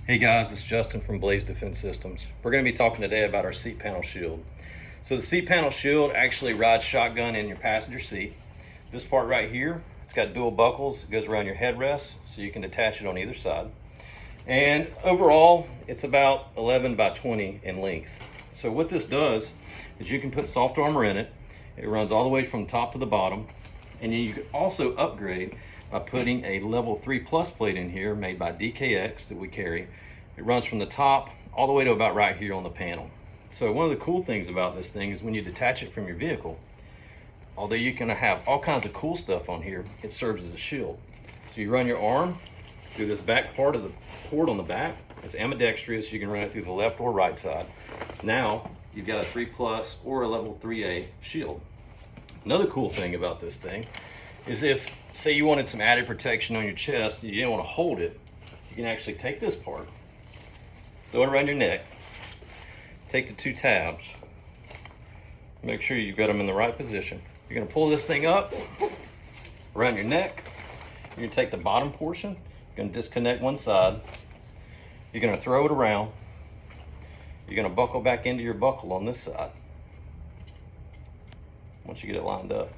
Hey guys, it's Justin from Ballistic Systems. We're going to be talking today about our seat panel shield. So the seat panel shield actually rides shotgun in your passenger seat. This part right here, it's got dual buckles. It goes around your headrest so you can detach it on either side. And overall, it's about 11 by 20 in length. So what this does is you can put soft armor in it. It runs all the way from top to the bottom. And you can also upgrade by putting a level 3 plus plate in here made by DKX that we carry. It runs from the top all the way to about right here on the panel. So one of the cool things about this thing is when you detach it from your vehicle, although you can have all kinds of cool stuff on here, it serves as a shield. So you run your arm through this back part of the port on the back. It's ambidextrous, you can run it through the left or right side. Now you've got a 3 plus or a level 3A shield. Another cool thing about this thing is if, say you wanted some added protection on your chest and you didn't want to hold it, you can actually take this part, throw it around your neck, take the 2 tabs, make sure you've got them in the right position. You're going to pull this thing up around your neck. You're going to take the bottom portion, you're going to disconnect one side, you're going to throw it around, you're going to buckle back into your buckle on this side. Once you get it lined up,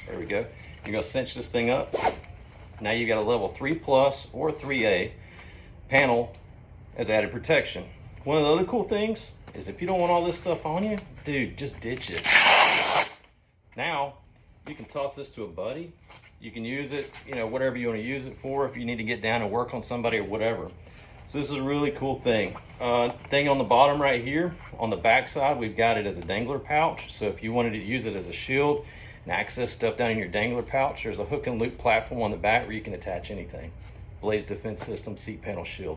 there we go. You're going to cinch this thing up. Now you've got a level 3 plus or 3A panel as added protection. One of the other cool things is if you don't want all this stuff on you, dude, just ditch it. Now you can toss this to a buddy. You can use it, whatever you want to use it for, if you need to get down and work on somebody or whatever. So this is a really cool thing. Thing on the bottom right here, on the back side, we've got it as a dangler pouch. So if you wanted to use it as a shield and access stuff down in your dangler pouch, there's a hook and loop platform on the back where you can attach anything. Blaze Defense System seat panel shield.